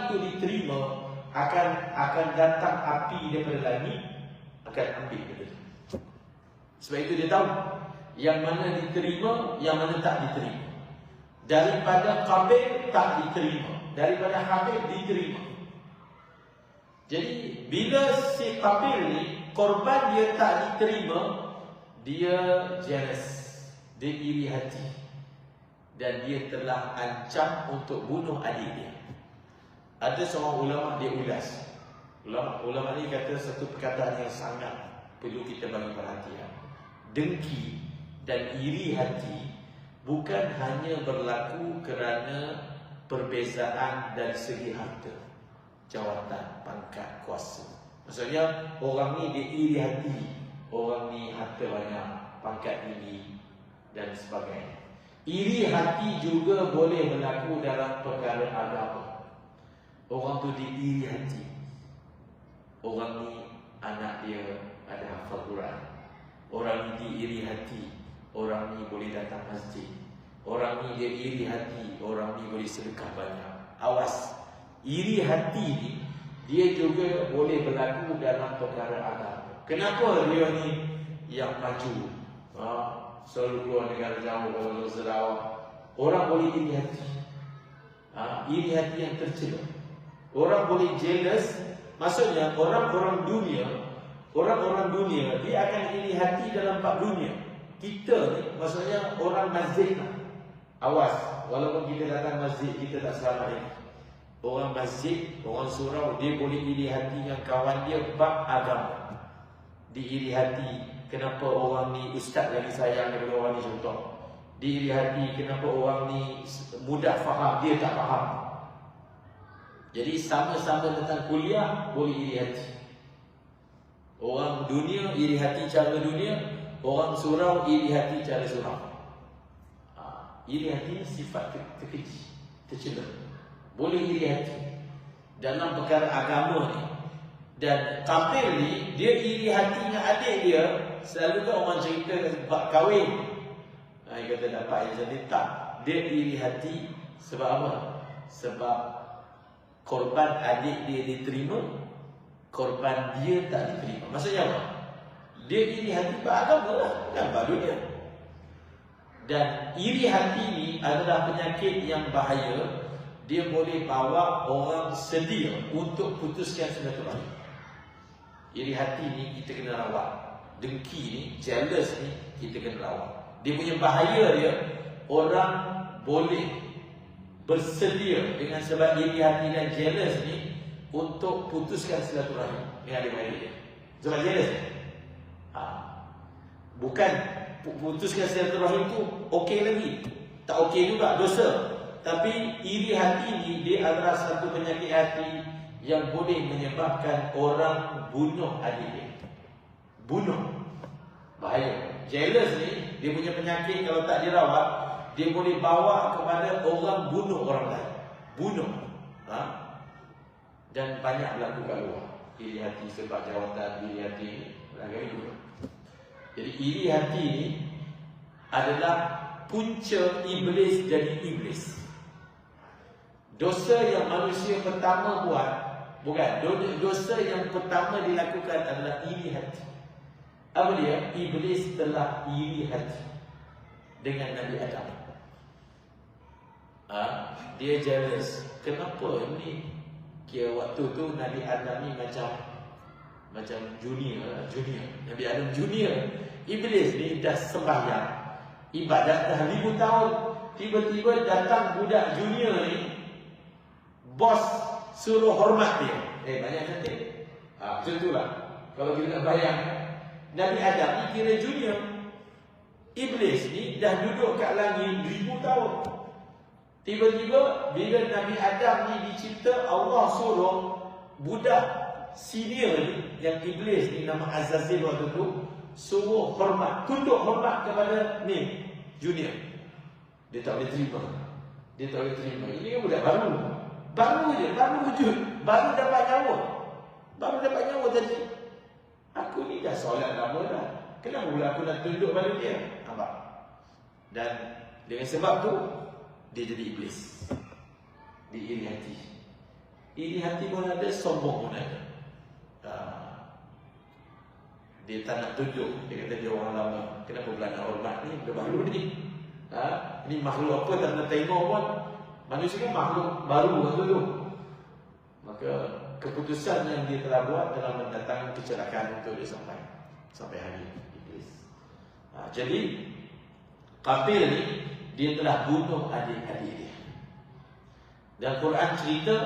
itu diterima, akan datang api daripada langit, akan ambil benda tu. Sebab itu dia tahu yang mana diterima, yang mana tak diterima. Daripada Qabil tak diterima, daripada Habil diterima. Jadi bila si Qabil ni korban dia tak diterima, dia jealous, dia iri hati, dan dia telah ancam untuk bunuh adik dia. Ada seorang ulama dia ulas. Ulama ni kata satu perkataan yang sangat perlu kita bagi perhatian. Dengki dan iri hati bukan hanya berlaku kerana perbezaan dari segi harta, jawatan, pangkat, kuasa. Maksudnya orang ni dia iri hati, orang ni harta banyak, pangkat tinggi dan sebagainya. Iri hati juga boleh berlaku dalam perkara agama. Orang tu dia iri hati, orang ni anak dia ada hafal Quran, orang ni dia iri hati, orang ni boleh datang masjid, orang ni dia iri hati, orang ni boleh sedekah banyak. Awas, iri hati ni dia juga boleh berlaku dalam perkara agama. Kenapa dia ni yang maju, selalu keluar negara jauh, kalau Sarawak, orang boleh iri hati, iri hati yang tercela. Orang boleh jealous, maksudnya orang-orang dunia dia akan iri hati dalam bab dunia. Kita ni, maksudnya orang masjid lah. Awas, walaupun kita datang masjid, kita tak selamat ini. Orang masjid, orang surau, dia boleh iri hati dengan kawan dia bab agama. Diiri hati, kenapa orang ni ustaz lagi sayang daripada orang ni, contoh. Diiri hati, kenapa orang ni mudah faham, dia tak faham. Jadi sama-sama tentang kuliah boleh iri hati. Orang dunia iri hati cara dunia, orang surau iri hati cara surau. Iri hati sifat terkeji, tercela. Boleh iri hati dalam perkara agama ni. Dan Qabil ni, dia iri hati dengan adik dia. Selalu kan orang cerita bab kahwin, dia kata dapat yang cantik. Tak, dia iri hati sebab apa? Sebab korban adik dia diterima, korban dia tak diterima. Maksudnya apa? Dia iri hati bab agama lah, bukan bab dunia. Dan iri hati ni adalah penyakit yang bahaya. Dia boleh bawa orang sedia untuk putuskan silaturahmi. Iri hati ni kita kena rawat. Dengki ni, jealous ni kita kena rawat. Dia punya bahaya dia, orang boleh bersedia dengan sebab iri hati dan jealous ni untuk putuskan silaturahmi dengan adik-adik dia. Sebab jealous ni, bukan putuskan silaturahmi tu okey lagi, tak okey juga, dosa. Tapi iri hati ni dia adalah satu penyakit hati yang boleh menyebabkan orang bunuh adik dia. Bunuh, bahaya. Jealous ni dia punya penyakit, kalau tak dirawat, dia boleh bawa kepada orang bunuh orang lain. Bunuh. Dan banyak berlaku kat luar. Iri hati sebab jawatan, iri hati berlaku juga. Jadi iri hati ni adalah punca iblis jadi iblis. Dosa yang manusia pertama buat, bukan, dosa yang pertama dilakukan adalah iri hati. Apa dia? Iblis telah iri hati dengan Nabi Adam. Dia jealous. Kenapa ni? Kira waktu tu Nabi Adam ni macam junior. Nabi Adam junior. Iblis ni dah sembahyang, ibadat dah 1000 tahun. Tiba-tiba datang budak junior ni, bos suruh hormat dia. Banyak cantik. Macam itulah. Kalau kita nak bayang, Nabi Adam ni kira junior. Iblis ni dah duduk kat langit 1000 tahun. Tiba-tiba bila Nabi Adam ni dicipta, Allah suruh budak senior ni, yang iblis ni nama Azazil waktu tu, suruh hormat, tunduk hormat kepada ni junior. Dia tak boleh terima. Ini kan budak baru. Baru wujud, baru dapat nyawa tadi. Aku ni dah solat lama dah, kenapa pula aku nak tunduk pada dia? Nampak? Dan dengan sebab tu dia jadi iblis. Dia iri hati. iri hati pun ada, sombong pun ada. Dia tak nak tunjuk. Dia kata dia orang lama. Kenapa pula nak hormat ni? Dia baru ni. Ini makhluk apa tak nak tengok pun. Manusia kan makhluk baru kan dulu. Maka keputusan yang dia telah buat telah mendatangkan kecelakaan untuk dia sampai hari Iblis. Jadi Qabil ni dia telah bunuh adik-adik dia. Dan Quran cerita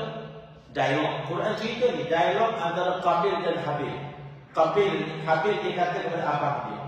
dialog. Quran cerita ni dialog antara Qabil dan Habil. Habil dia kata kepada abang dia,